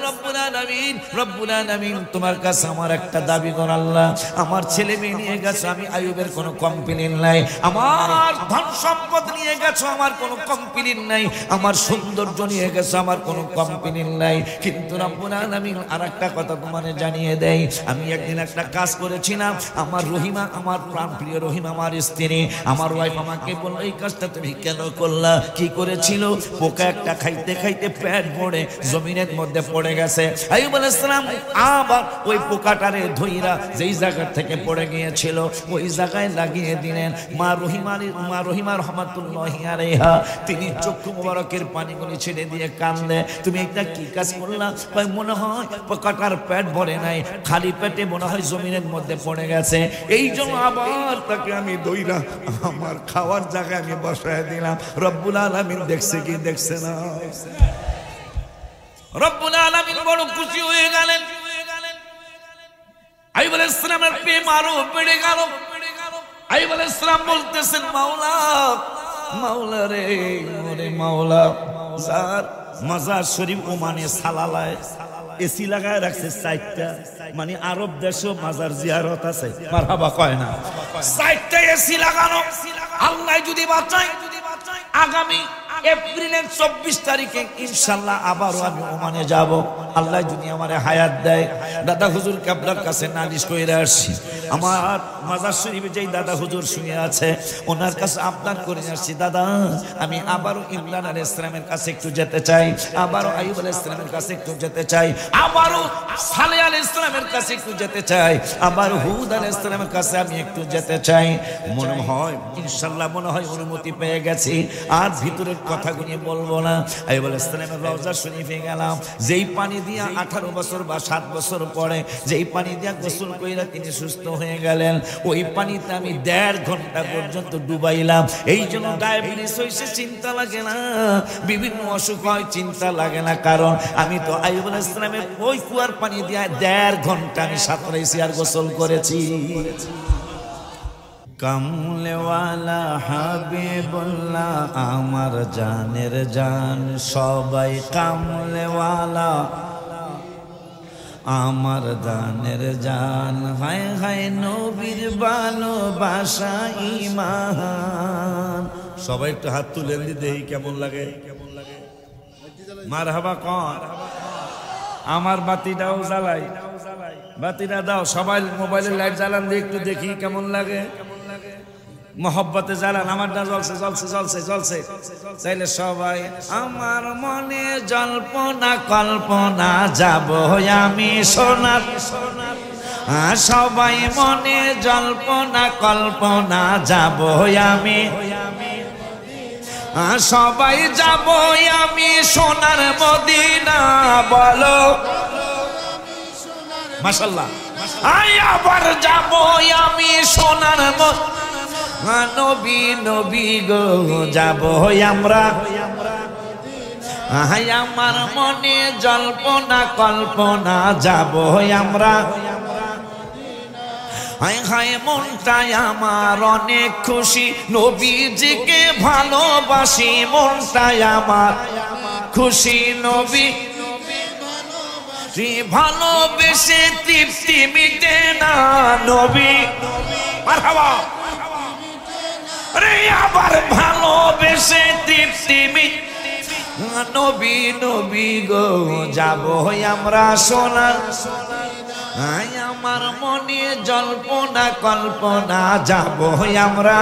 রব্বুল আলামিন তোমার কাছে আমার একটা দাবি কর আল্লাহ, আমার ছেলে মেয়ে নিয়ে গেছো, আমি আইয়ুবের কোনো কমপ্লেইন নাই, আমার ধন সম্পদ নিয়ে গেছো, আমার কোনো কমপ্লেইন নাই, আমার সৌন্দর্য নিয়ে গেছো, আমার কোনো কমপ্লেইন নাই। কিন্তু রব্বুল আলামিন আরেকটা কথা তোমারে জানিয়ে দেই, আমি একদিন একটা কাজ করেছিলাম, আমার রহিমা, আমার প্রাণপ্রিয় রহিমা, আমার স্ত্রী, আমার ওয়াইফ আমাকে বলল এই কাজটা তুমি কেন করলা? কি করেছিল? পোকা একটা খাইতে খাইতে পেট ভরে জমিনের মধ্যে পড়ে গেছে। আইয়ুব আলাইহিস সালাম আবার ওই পোকাটারে ধইরা যেই জায়গা থেকে পড়ে গিয়েছিল ওই জায়গায় লাগিয়ে দিলেন। মা রহিমা রহমাতুল্লাহি আলাইহা, তিনি চক্ষু মোবারকের পানিগুলি ছেড়ে দিয়ে কাঁদলে, তুমি এটা কি কাজ করলা? মনে হয় পোকাটার পেট ভরে নাই, খালি পেটে মনে হয় জমিনের মধ্যে পড়ে গেছে, এই জন্য আবার তাকে আমি দইরা আমার খাওয়ার জায়গায় আমি বসায় দিলাম। রব্বুল আলামিন দেখছে কি দেখছে না? রব্বুল আলামিন বড় খুশি হয়ে গেলেন। আইয়ুব আলাইহিস সালামের প্রেম আরো বেড়ে গেল। আইয়ুব আলাইহিস সালাম বলতেছেন মাওলা, মাওলা রে, ওরে মাওলা, যার মাজার শরীফ ওমানে সালালায় এসি লাগায় রাখছে 4টা, মানে আরব দেশে মাজার জিয়ারত আছে, মারহাবা কয় না, 4টা এসি লাগানো। আল্লাহ যদি বাঁচায় আগামী এপ্রিলের 24 তারিখে ইনশাআল্লাহ আবারও আমি ওমানে যাব, আল্লাহ যদি আমারে হায়াত দেয়। দাদা হুজুর কেবলার কাছে নালিশ কইরা আসছি, আমার মাজার শরীফে যেই দাদা হুজুর শুয়ে আছে ওনার কাছে আবদার করে আসছি, দাদা আমি আবারও ইমরান আলাইহিস সালামের কাছে একটু যেতে চাই, আবারও আইয়ুব আলাইহিস সালামের কাছে একটু যেতে চাই, আবারও সালেহ আলাইহিস সালামের কাছে একটু যেতে চাই, আবারও হুদ আলাইহিস সালামের কাছে আমি একটু যেতে চাই। মনে হয় ইনশাআল্লাহ মনে হয় অনুমতি পেয়ে গেছি, আর ভিতরের কথাগুলি বলবো না। আইয়ুব আলাইহিস সালামের রওজা শরীফে গেলাম, যেই পানি দিয়া 18 বছর বা 7 বছর পরে যেই পানি দিয়া গোসল কইরা তিনি সুস্থ হয়ে গেলেন, ওই পানিতে আমি 1.5 ঘন্টা পর্যন্ত ডুবাইলাম। এই জন্য ডায়াবেটিস হইছে, চিন্তা লাগে না, বিভিন্ন অসুখ হয়, চিন্তা লাগে না, কারণ আমি তো আইয়ুব আলাইহিস সালামের ওই কুয়ার পানি দিয়া 1.5 ঘন্টা আমি সাঁতরাইছি আর গোসল করেছি। কামলেওয়ালা হাবিবুল্লাহ আমার জানের জান, সবাই কামলেওয়ালা আমার জানের জান, হায় হায় নবীর ভালোবাসা ঈমান। সবাই একটু হাত তুলে দেই কেমন লাগে, মারহাবা কোন? আমার বাতিটাও জ্বালাই, বাতিটা দাও, সবাই মোবাইলের লাইট জ্বালান দিয়ে একটু দেখি কেমন লাগে। মোহব্বতে জ্বালান, আমারটা জ্বলছে জ্বলছে জ্বলছে জ্বলছে। তাইলে সবাই আমার মনে জল্পনা কল্পনা যাব আমি সোনার, সবাই মনে জল্পনা কল্পনা যাব আমি, সবাই যাব আমি সোনার মদিনা। বলো মাশাআল্লাহ। আবার যাব আমি সোনার নবী নবী গো যাব আমরা। আমার মনে জল্পনা কল্পনা যাব আমরা। হায় হায় মনটাই আমার অনেক খুশি, নবীজিকে ভালোবাসি। মনটাই আমার খুশি, নবী ভালোবেসে তৃপ্তি মিটে না। নবী মারহাবা। আরে আবার ভালোবেসে তৃপ্তি মিটে, নবী নবী গো যাব আমরা সোনার। আমার মনে জল্পনা কল্পনা যাব আমরা।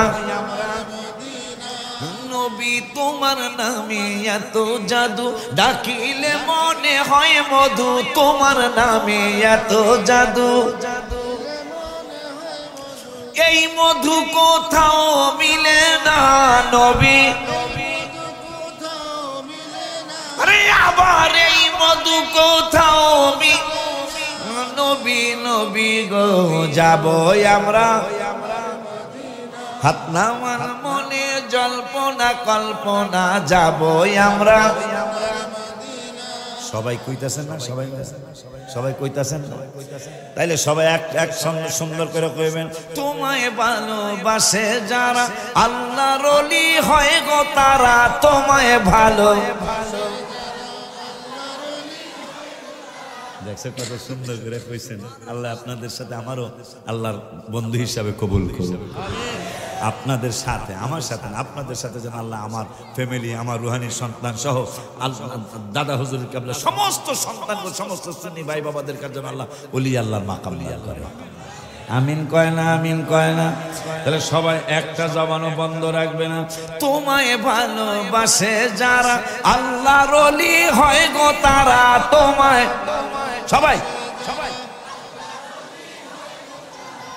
নবী তোমার নামে এত জাদু, ডাকিলে মনে হয় মধু। তোমার নামে এত জাদু, এই মধু কোথাও মিলে না। নবী আরে আবার এই মধু কোথাও নবী নবী গো যাব আমরা। হাত নামান মনে জল্পনা কল্পনা যাব আমরা। সবাই কইতাছেন না? সবাই সবাই কইতাছেন না? তাইলে সবাই এক সঙ্গে সুন্দর করে কইবেন, তোমায় ভালোবাসে যারা আল্লাহর ওলি হয় গো তারা। তোমায় ভালো দেখছেন কত সুন্দর করে কইছেন। আল্লাহ আপনাদের সাথে আমারও আল্লাহর বন্ধু হিসাবে কবুল করুন। আপনাদের সাথে আমার সাথে আপনাদের সাথে যেন আল্লাহ আমার ফ্যামিলি, আমার রুহানি সন্তান সহ দাদা হুজুর কেবলা সমস্ত সন্তান, সমস্ত সুন্নি ভাই বাবাদের কাছে যেন আল্লাহ ওলি আল্লাহর মাকাম দিয়া করে। আমিন কয় না? আমিন কয় না? তাহলে সবাই একটা জবানও বন্ধ রাখবে না। তোমায় ভালোবাসে যারা আল্লাহর ওলি হয় গো তারা। তোমায় সবাই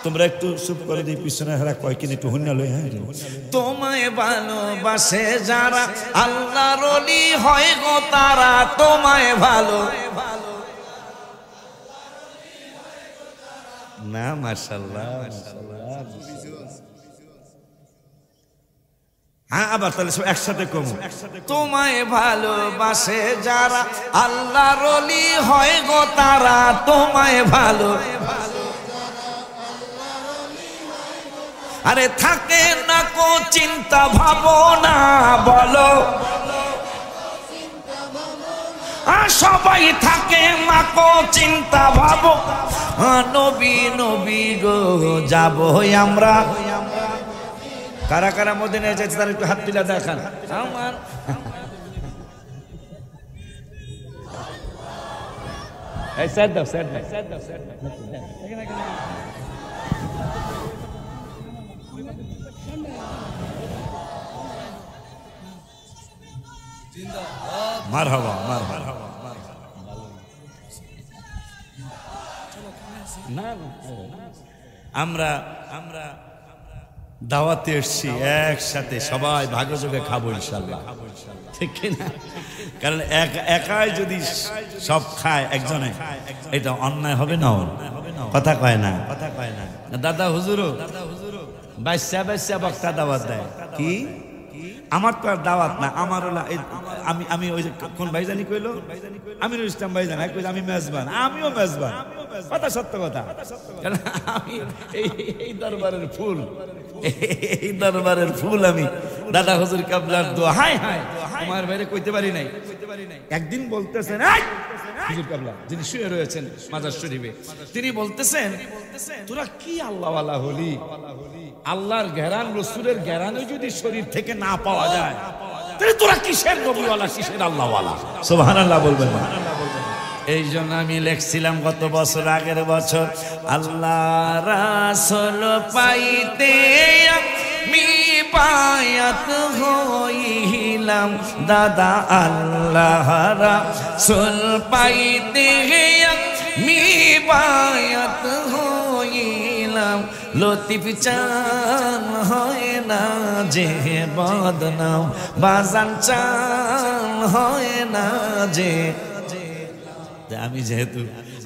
তোমরা একটু চুপ করে দিই, পিছনে হারা কয়েকদিন একটু হুন্না লই। হ্যাঁ, তোমায় ভালোবাসে যারা আল্লাহর ওলি হয় গো তারা। তোমায় ভালো না? মাশাআল্লাহ মাশাআল্লাহ। হ্যাঁ, আবার তাহলে সব একসাথে কম। তোমায় ভালোবাসে যারা আল্লাহর ওলি হয় গো তারা। তোমায় ভালো আরে থাকে না কো চিন্তা ভাবনা। বলো সবাই থাকে না কো চিন্তা ভাবো। নবী নবী গো যাব আমরা। কারা কারা মদিনায় যাচ্ছে তারা একটু হাত তুলে দেখান। আমার এই সাইড দাও, সাইড দাও, সাইড দাও, সাইড দাও। মারহাবা মারহাবা। না আমরা আমরা দাওয়াতে এসছি, একসাথে সবাই ভাগযোগে খাবো ইনশাআল্লাহ, ঠিক কিনা? কারণ একাই যদি সব খায় একজনে, এটা অন্যায় হবে না? কথা কয় না? কথা কয় না? দাদা হুজুরও বাচ্চা বাচ্চা বক্তা দাওয়াত দেয়। কি আমার তো আর দাওয়াত না, আমার হলো আমি ওই কোন ভাইজানি কইলো, আমিরুল ইসলাম ভাইজান কইলো আমি মেজবান, আমিও মেজবান। কথা সত্য কথা। কারণ আমি এই দরবারের ফুল, এই দরবারের ফুল। আমি দাদা হুজুর কাবলার দোয়া হায় হায় আমার বাইরে কইতে পারি নাই। একদিন বলতেছেন হুজুর কাবলা যিনি শুয়ে রয়েছেন মাজার শরীফে, তিনি বলতেছেন তোরা কি আল্লাহওয়ালা হলি, আল্লাহর ঘেরান রসুলের ঘেরানে যদি শরীর থেকে না পাওয়া যায় তাহলে তোরা কিসের নবীওয়ালা, কিসের আল্লাহওয়ালা? সুবহানাল্লাহ বলবেন না? এই জন্য আমি লেখছিলাম গত বছর, আগের বছর, আল্লাহ রাসূল পাইতে মি বায়াত হইলাম দাদা আল্লাহ রাসূল পাইতে মি বায়াত হইলাম লতিফ চান হয় না যে বদনাম বাজান চান হয় না যে আমি যেহেতু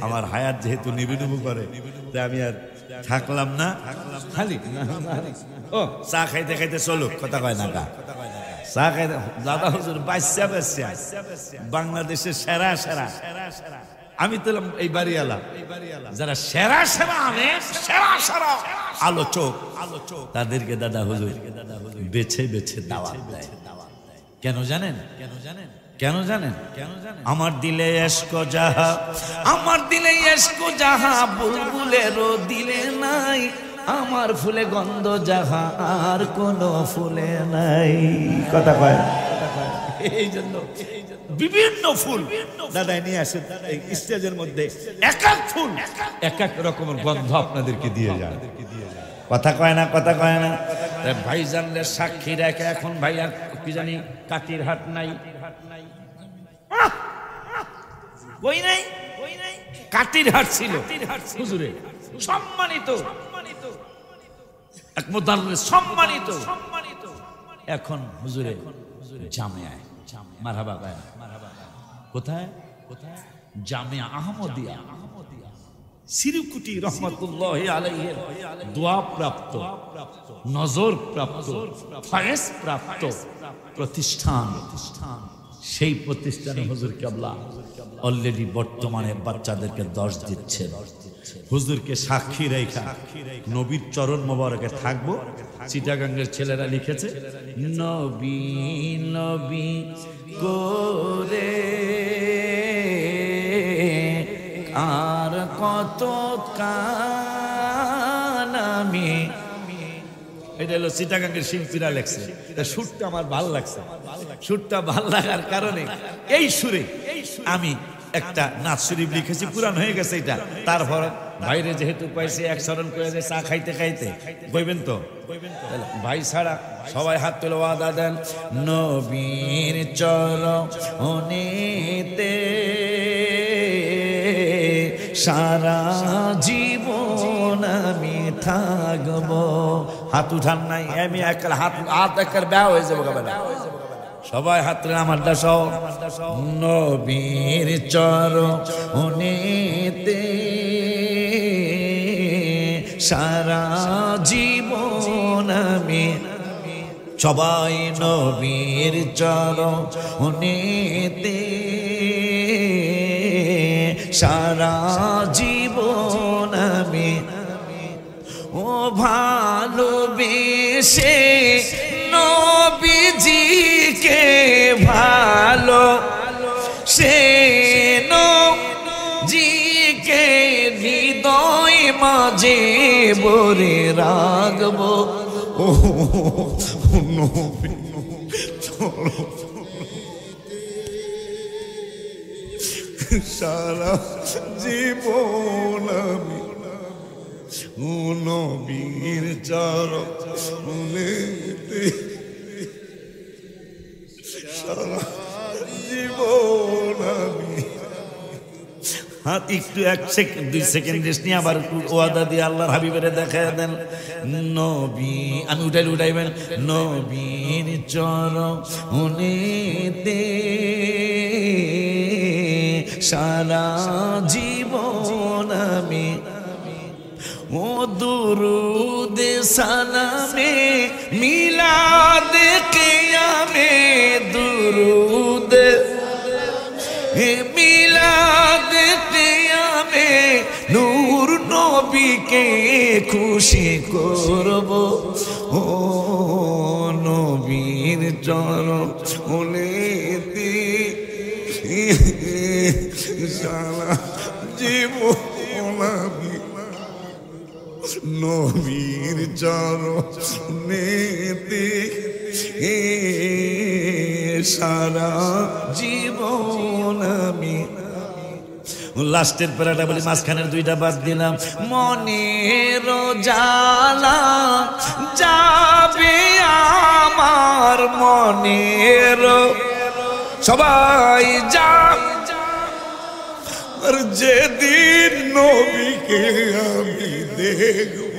আমার হায়াত যেহেতু নিবিনুবু করে তাই আমি আর থাকলাম না খালি ও চা খাইতে খাইতে চলো কথা কয় না কা চা খাইতে দাদা হুজুর বাচ্চা বাচ্চা বাংলাদেশের সেরা সেরা আমি তো এই বাড়িওয়ালা যারা সেরা সেরা সেরা সেরা আলোচক তাদেরকে দাদা হুজুর বেছে বেছে দাওয়াত দেয় কেন জানেন কেন জানেন আমার দিলে এশকো জাহা আমার দিলে এশকো জাহা বুলবুলেরও দিলে নাই আমার ফুলে গন্ধ যাহা আর কোনো ফুলে নাই কথা কয় এই জন্য বিভিন্ন ফুল দাদা নিয়ে আসেন এই স্টেজের মধ্যে এক এক ফুল এক এক রকমের গন্ধ আপনাদেরকে দিয়ে যায় কথা কয় না ভাইজানদের সাক্ষী রেখে এখন ভাই আর কি জানি কাটির হাট নাই কই নাই কাটির হাট ছিল হুজুরে সম্মানিত এক মুদাররিস সম্মানিত এখন হুজুরে জামিয়ায় মারহাবা কোথায় জামিয়া আহমদিয়া সিরকুটি রহমাতুল্লাহি আলাইহি দোয়া প্রাপ্ত নজর প্রাপ্ত ফয়েজ প্রাপ্ত প্রতিষ্ঠান সেই প্রতিষ্ঠানে হুজুর কেবলা অলরেডি বর্তমানে বাচ্চাদেরকে 10 দিচ্ছে হুজুরকে সাক্ষী রেখা নবীর চরণ মোবারকে থাকবো চিটাগাঙ্গের ছেলেরা লিখেছে নবী নবী করে আর কত কানামি এটা হলো চিটাগাঙ্গের শিল্পীরা লেখছে সুরটা আমার ভাল লাগছে সুরটা ভাল লাগার কারণে এই সুরে আমি একটা নাচ শরীফ লিখেছি পুরান হয়ে গেছে এটা তারপর বাইরে যেহেতু পাইছে এক স্মরণ করে যে চা খাইতে খাইতে বইবেন তো ভাই ছাড়া সবাই হাত তুলে ওয়াদা দেন নবীর চরণেতে সারা জীবন আমি থাকবো হাত উঠান নাই আমি একটা হাত একটা ব্যয় হয়ে যাবো সবাই হাত তুলে আমার দাস নবীর চরণেতে সারা জীবন আমি সবাই নবীর চরণেতে সারা জীবন আমি ও ভালোবেসে নবীজিকে ভালো সে নবীজিকে হৃদয় মাঝে ভরে রাখবো ও নবী সারা জীবন আমি নবীর চরণেতে সারা জীবন আমি হাত একটু 1 সেকেন্ড 2 সেকেন্ড রেস্ট নিয়ে আবার ওয়াদা দিয়ে আল্লাহর হাবিবের দেখায় দেন নবী আমি উঠাইবেন নবীর চরণেতে সারা জীবন আমি ও দুরুদ সালামে মিলাদ কিয়ামে দুরুদ মিলাদ কিয়ামে নূর নবীকে খুশি করব ও নবীর চরণেতে সারা জীবন আমি নবীর চরণেতে সারা জীবন আমি ও লাস্টের প্যারাটা বলি, মাঝখানের দুইটা বাদ দিলাম। মনের জ্বালা যাবে আমার, মনের সবাই যা, আর যেদিন নবীকে আমি দেখব,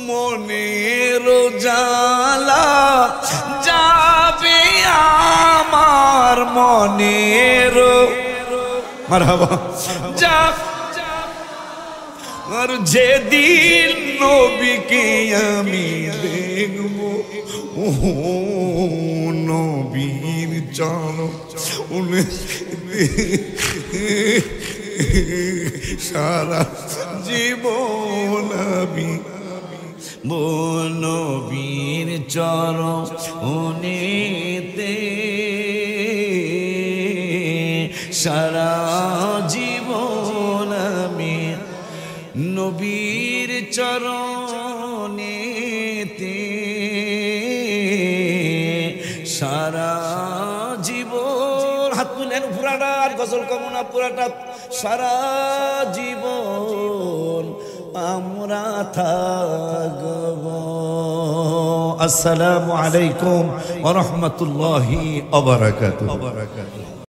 মনের জ্বালা যাবে আমার, মনের মারহাবা যা, আর যেদিন নবীকে আমি দেখব, ও নবীর চরণ সারা জীবন আমি নবীর চরণেতে সারা জীবন আমি, নবীর চরণেতে সারা জীবন। হাত তুলেন পুরাটা, আর গজল কমনা পুরাটা, সারা জীবন আমরা থাকব। আসসালামু আলাইকুম ওয়া রাহমাতুল্লাহি ওয়া বারাকাতুহু।